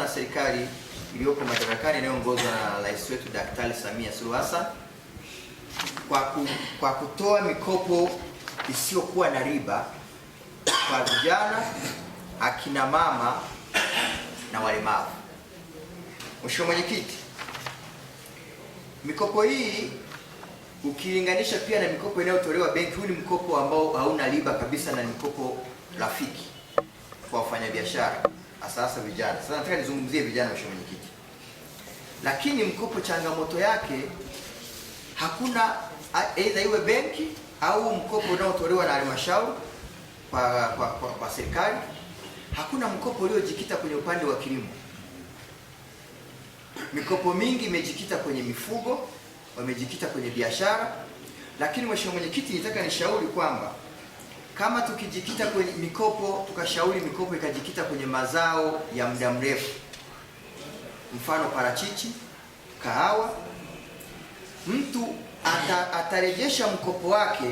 sana serikali iliyopo madarakani inayoongozwa na Rais wetu Daktari Samia Suluhu Hassan kwa kutoa mikopo isiyokuwa na riba kwa vijana, akina mama na walemavu. Mheshimiwa Mwenyekiti, mikopo hii ukilinganisha pia na mikopo inayotolewa benki, huu ni mkopo ambao hauna riba kabisa na ni mkopo rafiki kwa wafanyabiashara hasa vijana. Sasa nataka nizungumzie vijana, Mheshimiwa Mwenyekiti. Lakini mkopo changamoto yake hakuna aidha iwe benki au mkopo unaotolewa na halmashauri kwa serikali, hakuna mkopo uliojikita kwenye upande wa kilimo. Mikopo mingi imejikita kwenye mifugo, wamejikita kwenye biashara. Lakini Mheshimiwa Mwenyekiti, nitaka nishauri kwamba kama tukijikita kwenye mikopo, tukashauri mikopo ikajikita kwenye mazao ya muda mrefu, mfano parachichi, kahawa, mtu atarejesha mkopo wake,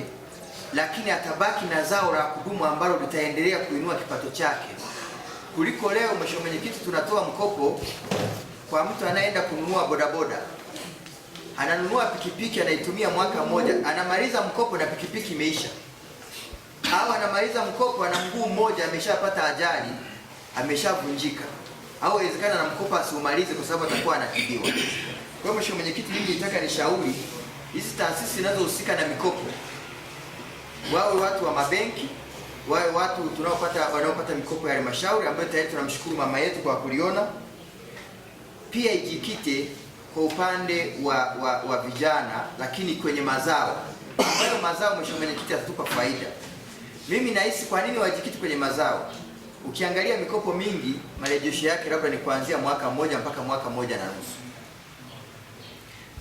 lakini atabaki na zao la kudumu ambalo litaendelea kuinua kipato chake, kuliko leo Mheshimiwa Mwenyekiti tunatoa mkopo kwa mtu anaenda kununua bodaboda, ananunua pikipiki, anaitumia mwaka mmoja, anamaliza mkopo na pikipiki imeisha, au anamaliza mkopo ana mguu mmoja, ameshapata ajali, ameshavunjika, au inawezekana na mkopo asiumalize kwa sababu atakuwa anatibiwa. Kwa hiyo Mheshimiwa Mwenyekiti, mimi nataka nishauri hizi taasisi zinazohusika na mikopo, wawe watu wa mabenki, wawe watu wanaopata mikopo ya halmashauri ambayo tayari tunamshukuru mama yetu kwa kuliona, pia ijikite kwa upande wa vijana, lakini kwenye mazao ambayo mazao Mheshimiwa Mwenyekiti atatupa faida. Mimi nahisi kwa nini wajikite kwenye mazao? Ukiangalia mikopo mingi marejesho yake labda ni kuanzia mwaka mmoja mpaka mwaka mmoja na nusu.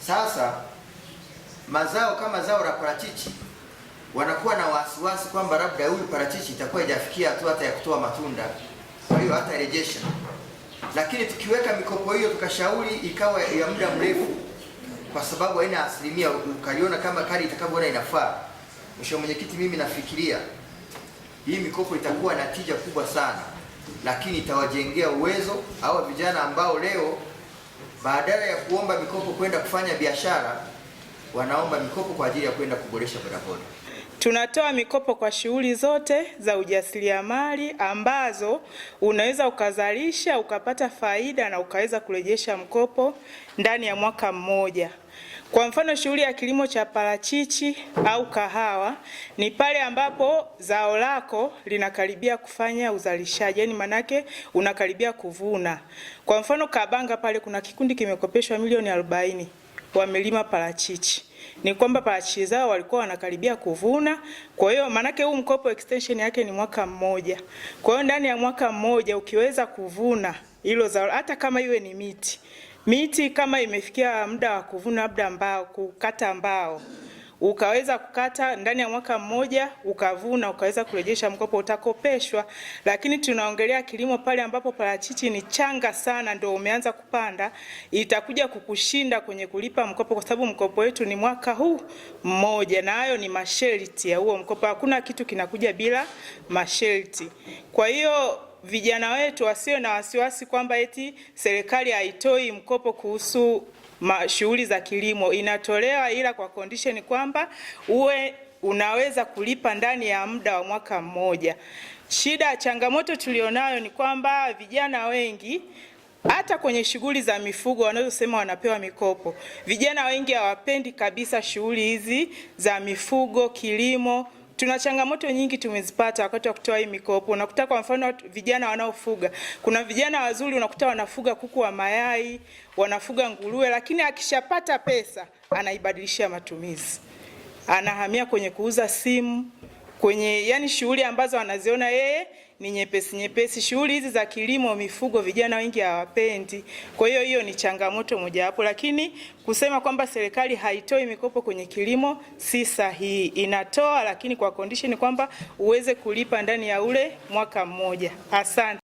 Sasa mazao kama zao la parachichi wanakuwa na wasiwasi kwamba labda huyu parachichi itakuwa haijafikia hatua hata ya kutoa matunda, kwa hiyo hata rejesha. Lakini tukiweka mikopo hiyo tukashauri ikawa ya muda mrefu, kwa sababu haina asilimia, ukaliona kama kali itakavyoona inafaa, Mheshimiwa Mwenyekiti, mimi nafikiria hii mikopo itakuwa na tija kubwa sana, lakini itawajengea uwezo hawa vijana ambao leo badala ya kuomba mikopo kwenda kufanya biashara, wanaomba mikopo kwa ajili ya kwenda kuboresha bodaboda. Tunatoa mikopo kwa shughuli zote za ujasiriamali ambazo unaweza ukazalisha ukapata faida na ukaweza kurejesha mkopo ndani ya mwaka mmoja. Kwa mfano, shughuli ya kilimo cha parachichi au kahawa ni pale ambapo zao lako linakaribia kufanya uzalishaji, yani manake unakaribia kuvuna. Kwa mfano, Kabanga pale kuna kikundi kimekopeshwa milioni 40, wamelima parachichi. Ni kwamba parachichi zao walikuwa wanakaribia kuvuna. Kwa hiyo manake huu mkopo extension yake ni mwaka mmoja. Kwa hiyo ndani ya mwaka mmoja ukiweza kuvuna hilo zao, hata kama iwe ni miti kama imefikia muda wa kuvuna, labda mbao, kukata mbao, ukaweza kukata ndani ya mwaka mmoja ukavuna, ukaweza kurejesha mkopo, utakopeshwa. Lakini tunaongelea kilimo pale ambapo parachichi ni changa sana, ndio umeanza kupanda, itakuja kukushinda kwenye kulipa mkopo, kwa sababu mkopo wetu ni mwaka huu mmoja, na hayo ni masharti ya huo mkopo. Hakuna kitu kinakuja bila masharti. Kwa hiyo vijana wetu wasio na wasiwasi kwamba eti serikali haitoi mkopo kuhusu shughuli za kilimo. Inatolewa, ila kwa condition kwamba uwe unaweza kulipa ndani ya muda wa mwaka mmoja. Changamoto tulionayo ni kwamba vijana wengi hata kwenye shughuli za mifugo wanazosema wanapewa mikopo, vijana wengi hawapendi kabisa shughuli hizi za mifugo, kilimo. Tuna changamoto nyingi tumezipata wakati wa kutoa hii mikopo. Unakuta kwa mfano vijana wanaofuga, kuna vijana wazuri unakuta wanafuga kuku wa mayai, wanafuga nguruwe, lakini akishapata pesa anaibadilishia matumizi, anahamia kwenye kuuza simu, kwenye yani shughuli ambazo anaziona yeye ni nyepesi. Shughuli hizi za kilimo, mifugo, vijana wengi hawapendi. Kwa hiyo hiyo ni changamoto moja hapo, lakini kusema kwamba serikali haitoi mikopo kwenye kilimo si sahihi. Inatoa, lakini kwa condition kwamba uweze kulipa ndani ya ule mwaka mmoja. Asante.